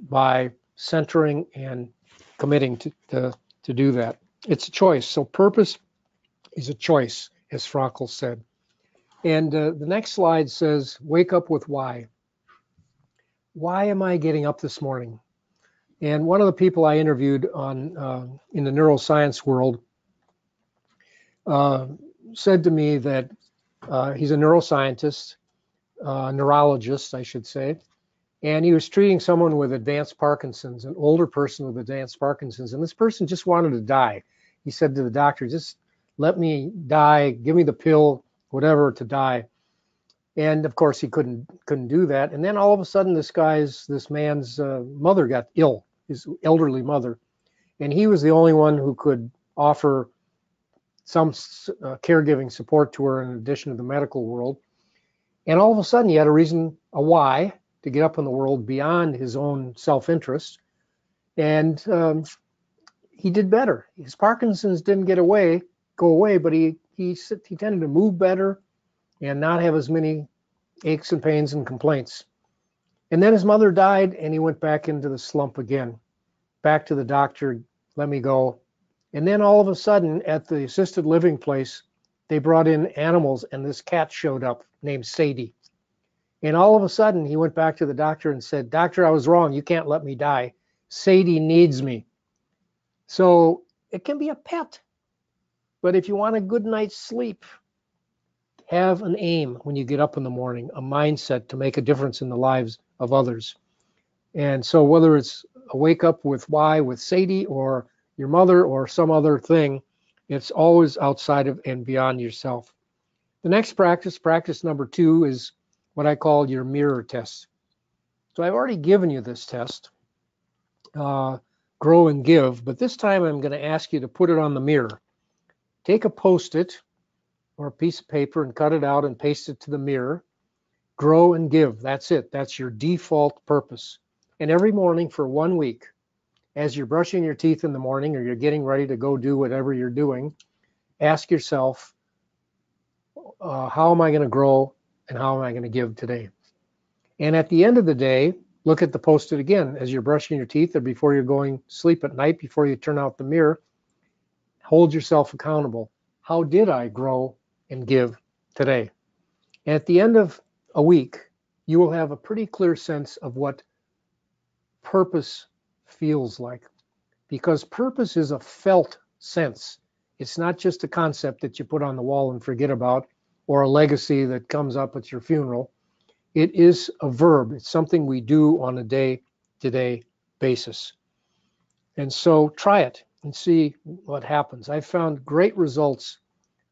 by centering and committing to do that. It's a choice. So purpose is a choice, as Frankl said. And the next slide says, wake up with why. Why am I getting up this morning? And one of the people I interviewed on in the neuroscience world said to me that he's a neuroscientist, neurologist, I should say, and he was treating someone with advanced Parkinson's, an older person with advanced Parkinson's, and this person just wanted to die. He said to the doctor, just let me die, give me the pill, whatever, to die. And of course he couldn't do that. And then all of a sudden this man's mother got ill, his elderly mother, and he was the only one who could offer some caregiving support to her in addition to the medical world. And all of a sudden he had a why to get up in the world beyond his own self-interest. And he did better. His Parkinson's didn't go away, but he tended to move better and not have as many aches and pains and complaints. And then his mother died and he went back into the slump again. Back to the doctor, let me go. And then all of a sudden at the assisted living place, they brought in animals and this cat showed up named Sadie. And all of a sudden he went back to the doctor and said, "Doctor, I was wrong. You can't let me die. Sadie needs me." So it can be a pet. But if you want a good night's sleep, have an aim when you get up in the morning, a mindset to make a difference in the lives of others. And so whether it's a wake up with why with Sadie or your mother or some other thing, it's always outside of and beyond yourself. The next practice number 2, is what I call your mirror test. So I've already given you this test, grow and give, but this time I'm going to ask you to put it on the mirror. Take a Post-it or a piece of paper and cut it out and paste it to the mirror. Grow and give. That's it. That's your default purpose. And every morning for 1 week, as you're brushing your teeth in the morning or you're getting ready to go do whatever you're doing, ask yourself, how am I going to grow and how am I going to give today? And at the end of the day, look at the Post-it again as you're brushing your teeth or before you're going to sleep at night, before you turn out the mirror. Hold yourself accountable. How did I grow and give today? And at the end of a week, you will have a pretty clear sense of what purpose feels like, because purpose is a felt sense. It's not just a concept that you put on the wall and forget about, or a legacy that comes up at your funeral. It is a verb. It's something we do on a day-to-day basis. And so try it and see what happens. I found great results.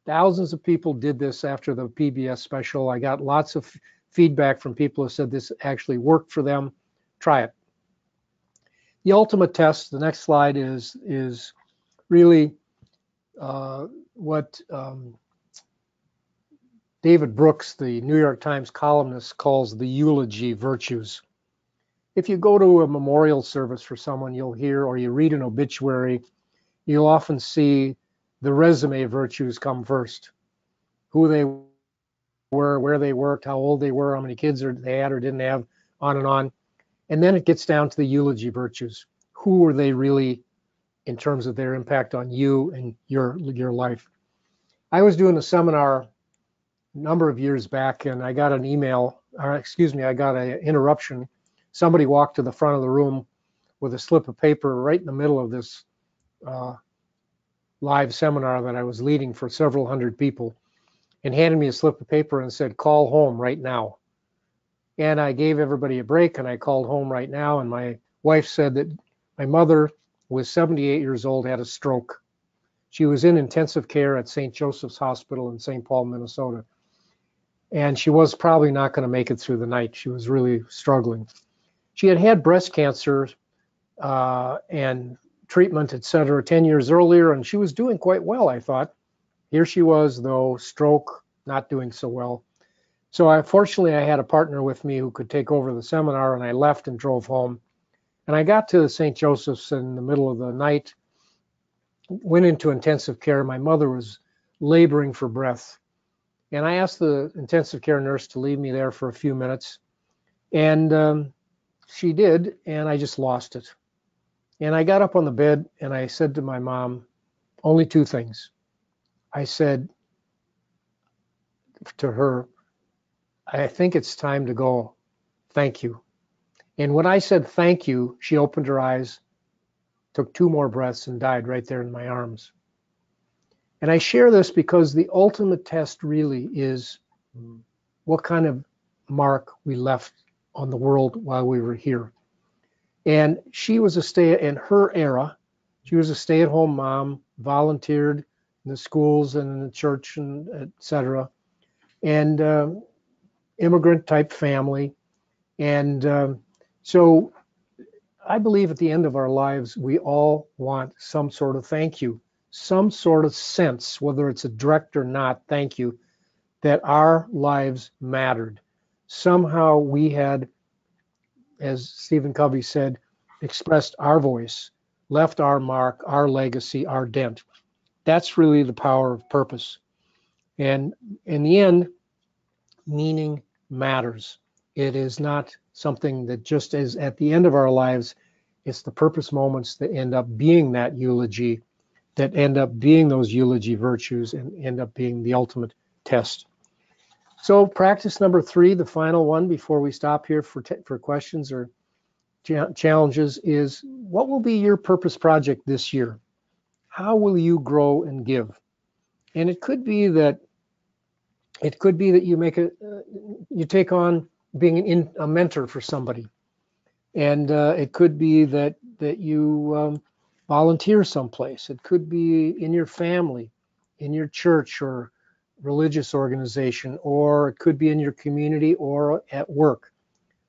Thousands of people did this after the PBS special. I got lots of feedback from people who said this actually worked for them. Try it. The ultimate test, the next slide, is really what David Brooks, the New York Times columnist, calls the eulogy virtues. If you go to a memorial service for someone, you'll hear, or you read an obituary, you'll often see the resume virtues come first. Who they were, where they worked, how old they were, how many kids they had or didn't have, on and on. And then it gets down to the eulogy virtues. Who were they really in terms of their impact on you and your life? I was doing a seminar a number of years back and I got an I got an interruption. Somebody walked to the front of the room with a slip of paper right in the middle of this live seminar that I was leading for several hundred people, and handed me a slip of paper and said, "Call home right now." And I gave everybody a break and I called home right now. And my wife said that my mother was 78 years old, had a stroke. She was in intensive care at St. Joseph's Hospital in St. Paul, Minnesota. And she was probably not going to make it through the night. She was really struggling. She had had breast cancer and treatment, et cetera, 10 years earlier, and she was doing quite well, I thought. Here she was, though, stroke, not doing so well. So fortunately, I had a partner with me who could take over the seminar, and I left and drove home. And I got to St. Joseph's in the middle of the night, went into intensive care. My mother was laboring for breath. And I asked the intensive care nurse to leave me there for a few minutes. And she did, and I just lost it. And I got up on the bed and I said to my mom, only two things. I said to her, I think it's time to go. Thank you. And when I said thank you, she opened her eyes, took 2 more breaths, and died right there in my arms. And I share this because the ultimate test really is what kind of mark we left on the world while we were here. And she was in her era, she was a stay-at-home mom, volunteered in the schools and in the church and et cetera, and immigrant type family. And so I believe at the end of our lives, we all want some sort of thank you, some sort of sense, whether it's a direct or not, thank you, that our lives mattered. Somehow we had, as Stephen Covey said, expressed our voice, left our mark, our legacy, our dent. That's really the power of purpose. And in the end, meaning matters. It is not something that just is at the end of our lives. It's the purpose moments that end up being that eulogy, that end up being those eulogy virtues and end up being the ultimate test. So practice number 3, the final one before we stop here for questions or challenges, is what will be your purpose project this year? How will you grow and give? And it could be that you take on being a mentor for somebody, and it could be that you volunteer someplace. It could be in your family, in your church or religious organization, or it could be in your community or at work.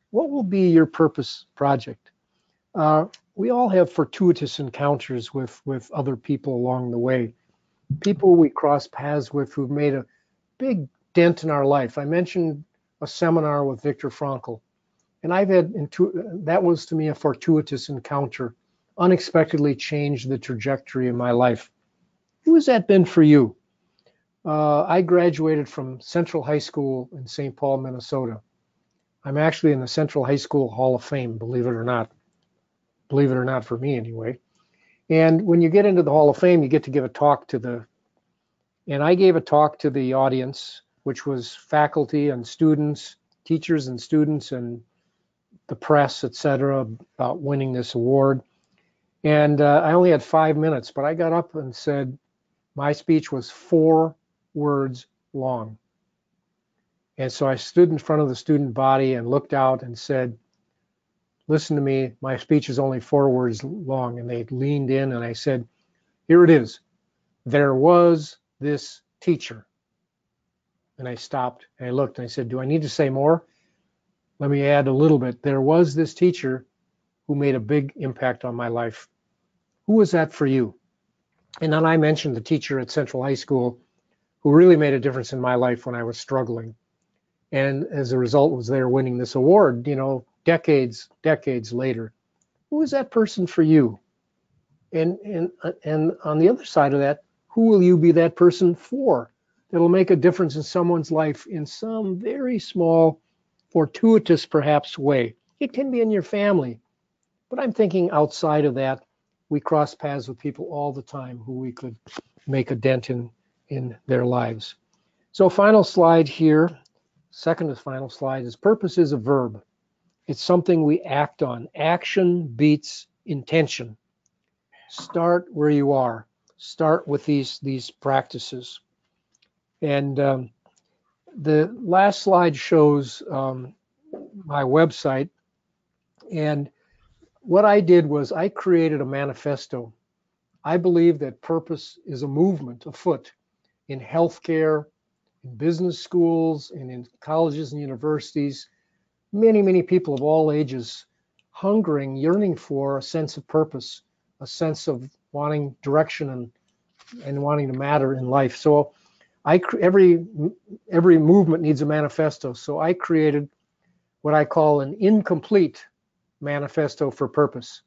What will be your purpose project? We all have fortuitous encounters with other people along the way. People we cross paths with who've made a big dent in our life. I mentioned a seminar with Viktor Frankl, and that was to me a fortuitous encounter, unexpectedly changed the trajectory of my life. Who has that been for you? I graduated from Central High School in St. Paul, Minnesota. I'm actually in the Central High School Hall of Fame, believe it or not. Believe it or not, for me anyway. And when you get into the Hall of Fame, you get to give a talk and I gave a talk to the audience, which was faculty and students, teachers and students and the press, et cetera, about winning this award. And I only had 5 minutes, but I got up and said, my speech was 4 words long. And so I stood in front of the student body and looked out and said, listen to me, my speech is only 4 words long. And they leaned in and I said, here it is. There was this teacher. And I stopped and I looked and I said, do I need to say more? Let me add a little bit. There was this teacher who made a big impact on my life. Who was that for you? And then I mentioned the teacher at Central High School who really made a difference in my life when I was struggling. And as a result was there winning this award, decades later. Who is that person for you? And on the other side of that, who will you be that person for? That'll make a difference in someone's life in some very small, fortuitous perhaps way. It can be in your family, but I'm thinking outside of that, we cross paths with people all the time who we could make a dent in their lives. So final slide here, second to final slide, is purpose is a verb. It's something we act on. Action beats intention. Start where you are. Start with these practices. And the last slide shows my website. And what I did was I created a manifesto. I believe that purpose is a movement afoot in healthcare, in business schools, and in colleges and universities. Many people of all ages hungering, yearning for a sense of purpose, a sense of wanting direction and wanting to matter in life. So every movement needs a manifesto. So I created what I call an incomplete manifesto for purpose.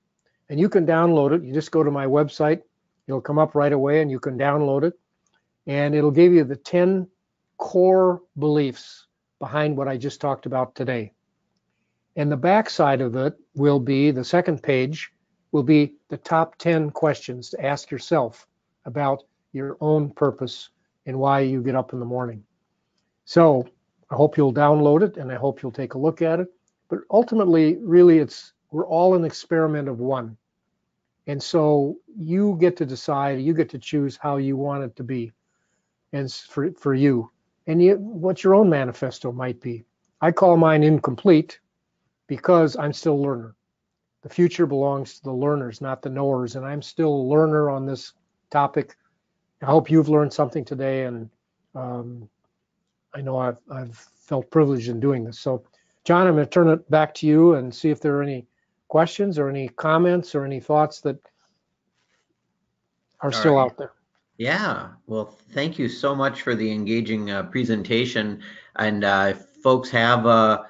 And you can download it. You just go to my website. It'll come up right away and you can download it. And it'll give you the 10 core beliefs behind what I just talked about today. And the back side of it will be, the second page, will be the top 10 questions to ask yourself about your own purpose and why you get up in the morning. So I hope you'll download it, and I hope you'll take a look at it. But ultimately, really, we're all an experiment of one. And so you get to decide, you get to choose how you want it to be, and for you. And what your own manifesto might be. I call mine incomplete because I'm still a learner. The future belongs to the learners, not the knowers. And I'm still a learner on this topic. I hope you've learned something today. And I know I've felt privileged in doing this. So, John, I'm going to turn it back to you and see if there are any questions or any comments or any thoughts that are still out there. Yeah, well, thank you so much for the engaging presentation. And if folks have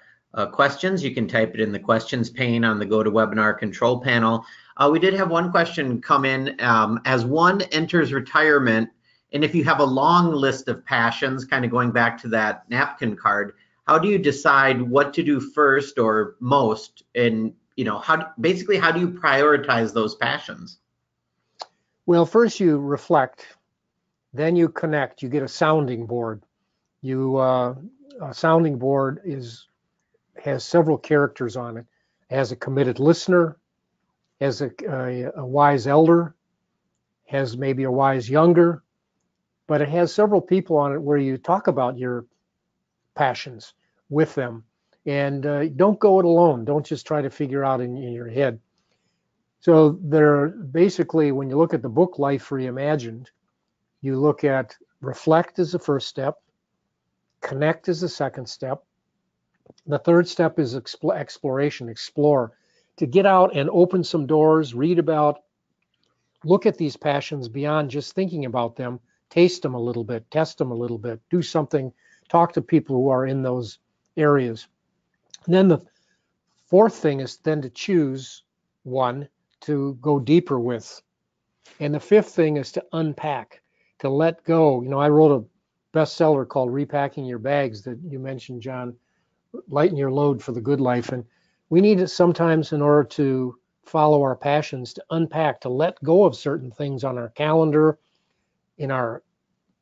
questions, you can type it in the questions pane on the GoToWebinar control panel. We did have one question come in. As one enters retirement, and if you have a long list of passions, kind of going back to that napkin card, how do you decide what to do first or most? And how do you prioritize those passions? Well, first you reflect, then you connect. You get a sounding board. A sounding board has several characters on it. It has a committed listener, has a wise elder, has maybe a wise younger, but it has several people on it where you talk about your passions with them. And don't go it alone. Don't just try to figure out in your head. So there, basically, when you look at the book Life Reimagined, you look at reflect as the first step, connect as the second step. The third step is exploration, explore, to get out and open some doors, read about, look at these passions beyond just thinking about them, taste them a little bit, test them a little bit, do something, talk to people who are in those areas. And then the fourth thing is then to choose one to go deeper with. And the fifth thing is to unpack, to let go. I wrote a bestseller called Repacking Your Bags that you mentioned, John, Lighten Your Load for the Good Life. And we need it sometimes in order to follow our passions, to unpack, to let go of certain things on our calendar, in our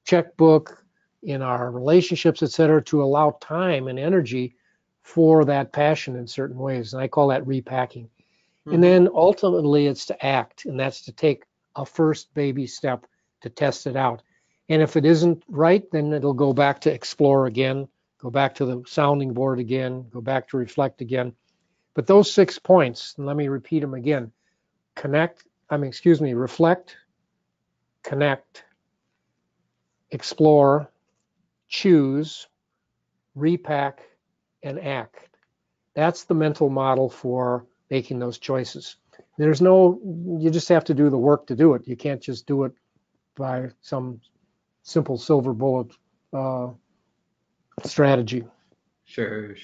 checkbook, in our relationships, etc., to allow time and energy for that passion in certain ways. And I call that repacking. Mm-hmm. And then ultimately it's to act, and that's to take a first baby step to test it out. And if it isn't right, then it'll go back to explore again, go back to the sounding board again, go back to reflect again. But those 6 points, and let me repeat them again: reflect, connect, explore, choose, repack, and act. That's the mental model for making those choices. You just have to do the work to do it. You can't just do it by some simple silver bullet strategy. Sure.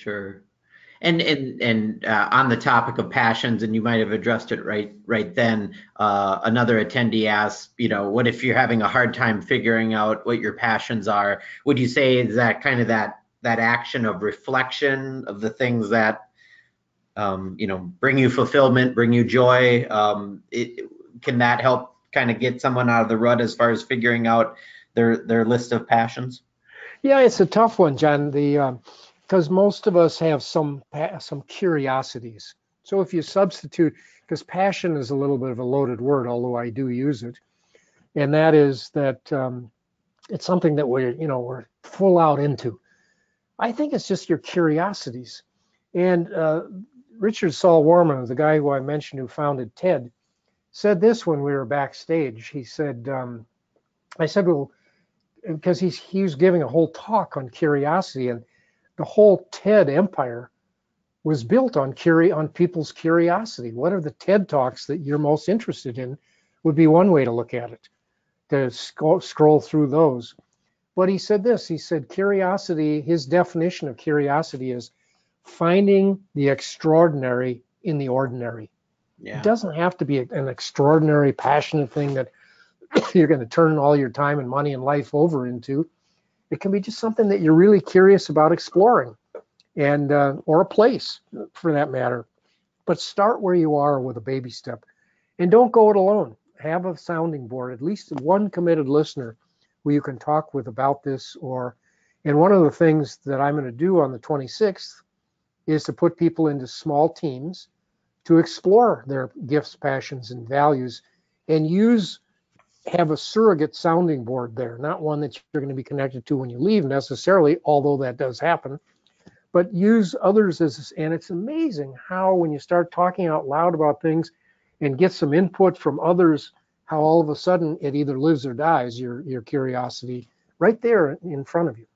And on the topic of passions, and you might have addressed it right then, another attendee asked, what if you're having a hard time figuring out what your passions are? Would you say is that kind of that action of reflection of the things that bring you fulfillment, bring you joy? Can that help kind of get someone out of the rut as far as figuring out their list of passions? Yeah, it's a tough one, John. Because most of us have some curiosities. So if you substitute, because passion is a little bit of a loaded word, although I do use it, and that is that it's something that we're full out into. I think it's just your curiosities. And Richard Saul Warman, the guy who I mentioned who founded TED, said this when we were backstage. He said, I said, well, because he was giving a whole talk on curiosity, and the whole TED empire was built on people's curiosity. What are the TED Talks that you're most interested in would be one way to look at it, to scroll through those. But he said this, he said curiosity, his definition of curiosity is finding the extraordinary in the ordinary. Yeah. It doesn't have to be an extraordinary, passionate thing that you're going to turn all your time and money and life over into. It can be just something that you're really curious about exploring, and or a place for that matter. But start where you are with a baby step, and don't go it alone. Have a sounding board, at least one committed listener who you can talk with about this. And one of the things that I'm going to do on the 26th is to put people into small teams to explore their gifts, passions, and values, and have a surrogate sounding board there, not one that you're going to be connected to when you leave necessarily, although that does happen, but use others and it's amazing how when you start talking out loud about things and get some input from others, how all of a sudden it either lives or dies, your curiosity right there in front of you.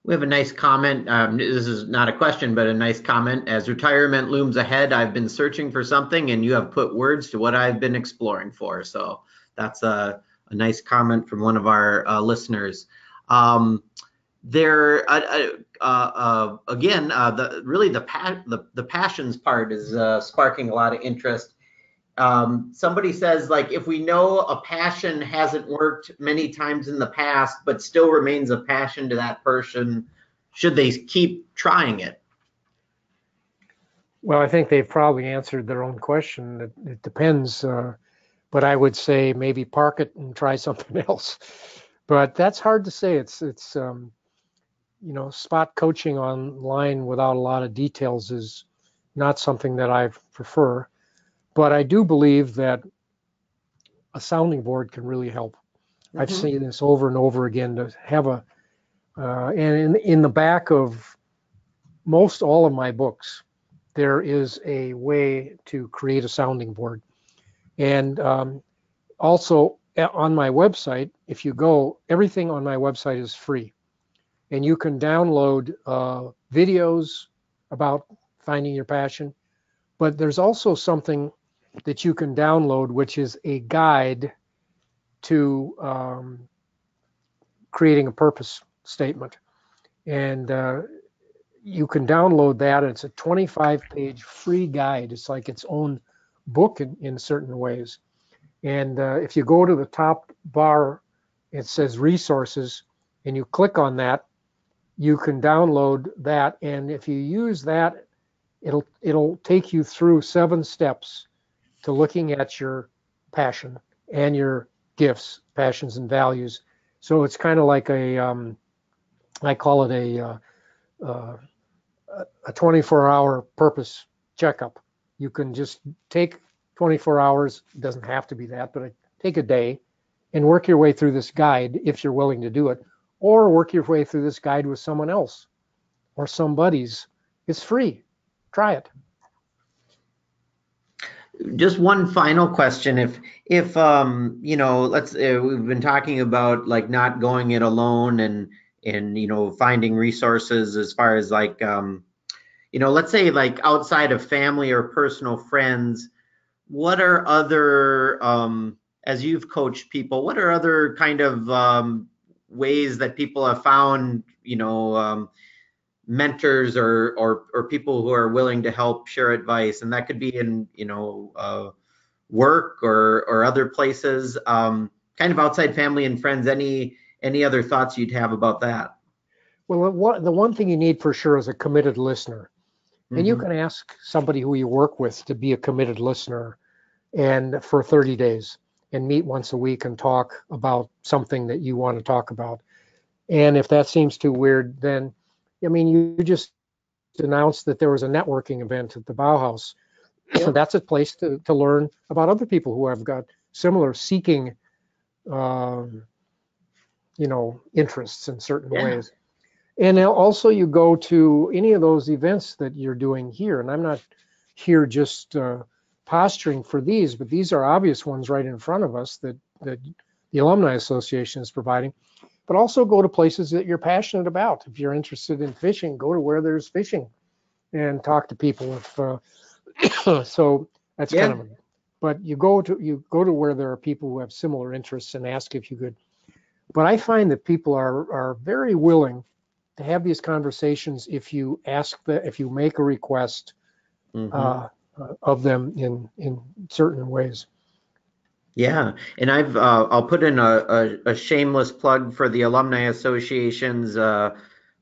We have a nice comment. This is not a question, but a nice comment. As retirement looms ahead, I've been searching for something, and you have put words to what I've been exploring for. So that's a nice comment from one of our listeners. Again, the passions part is sparking a lot of interest. Somebody says, like, if we know a passion hasn't worked many times in the past, but still remains a passion to that person, should they keep trying it? Well, I think they've probably answered their own question. It depends, but I would say maybe park it and try something else. But that's hard to say. It's spot coaching online without a lot of details is not something that I prefer. But I do believe that a sounding board can really help. Mm-hmm. I've seen this over and over again to have and in the back of most all of my books, there is a way to create a sounding board. And also on my website, if you go, everything on my website is free. And you can download videos about finding your passion. But there's also something that you can download, which is a guide to creating a purpose statement. And you can download that. It's a 25-page free guide. It's like its own book in certain ways. And if you go to the top bar, it says resources, and you click on that, you can download that. And if you use that, it'll take you through 7 steps to looking at your passion and your gifts, passions, and values. So it's kind of like I call it a 24-hour purpose checkup. You can just take 24 hours, it doesn't have to be that, but take a day and work your way through this guide if you're willing to do it, or work your way through this guide with someone else or some buddies. It's free. Try it. Just one final question. If let's we've been talking about like not going it alone and finding resources as far as like let's say like outside of family or personal friends, what are other as you've coached people, what are other kind of ways that people have found mentors or people who are willing to help share advice? And that could be in work or other places, kind of outside family and friends. Any other thoughts you'd have about that? Well, the one thing you need for sure is a committed listener. Mm-hmm. And you can ask somebody who you work with to be a committed listener and for 30 days and meet once a week and talk about something that you want to talk about. And if that seems too weird, then you just announced that there was a networking event at the Bauhaus. Yeah. That's a place to learn about other people who have got similar seeking, interests in certain ways. And also you go to any of those events that you're doing here. And I'm not here just posturing for these, but these are obvious ones right in front of us that the Alumni Association is providing. But also go to places that you're passionate about. If you're interested in fishing, go to where there's fishing and talk to people. So that's kind of, but you go to where there are people who have similar interests and ask if you could. But I find that people are very willing to have these conversations if you make a request of them in certain ways. Yeah, and I'll put in a shameless plug for the Alumni Association's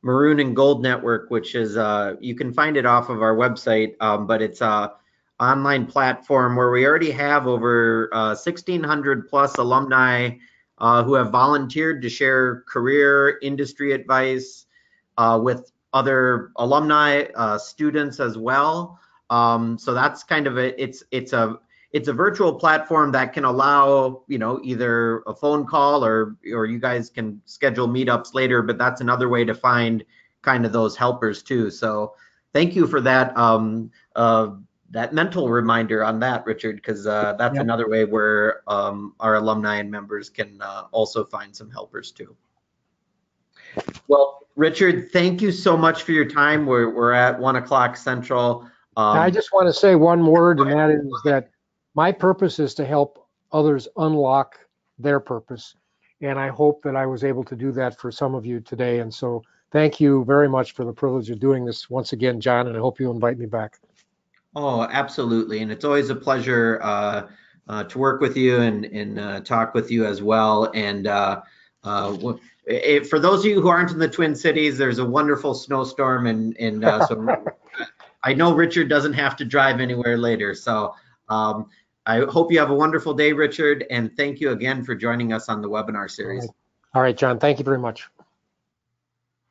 Maroon and Gold Network, which is you can find it off of our website, but it's a online platform where we already have over 1,600 plus alumni who have volunteered to share career industry advice with other alumni, students as well. So that's kind of it's a virtual platform that can allow, either a phone call or you guys can schedule meetups later, but that's another way to find kind of those helpers too. So thank you for that that mental reminder on that, Richard, because that's another way where our alumni and members can also find some helpers too. Well, Richard, thank you so much for your time. We're at 1 o'clock Central. I just want to say one word, and that is that my purpose is to help others unlock their purpose. And I hope that I was able to do that for some of you today. And so thank you very much for the privilege of doing this once again, John, and I hope you invite me back. Oh, absolutely. And it's always a pleasure to work with you and talk with you as well. And for those of you who aren't in the Twin Cities, there's a wonderful snowstorm. And so I know Richard doesn't have to drive anywhere later. So I hope you have a wonderful day, Richard. And thank you again for joining us on the webinar series. All right, John, thank you very much.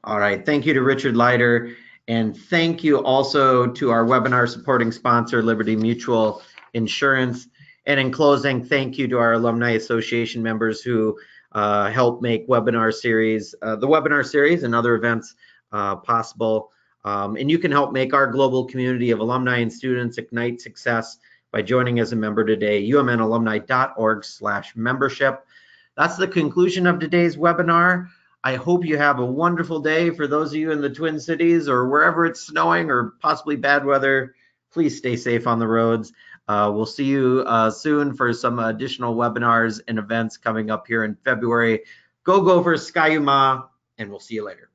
All right. Thank you to Richard Leider. And thank you also to our webinar supporting sponsor, Liberty Mutual Insurance. And in closing, thank you to our Alumni Association members who help make the webinar series and other events possible. And you can help make our global community of alumni and students ignite success by joining as a member today, umnalumni.org/membership. That's the conclusion of today's webinar. I hope you have a wonderful day. For those of you in the Twin Cities or wherever it's snowing or possibly bad weather, please stay safe on the roads. We'll see you soon for some additional webinars and events coming up here in February. Go Gophers, Ski-U-Mah, and we'll see you later.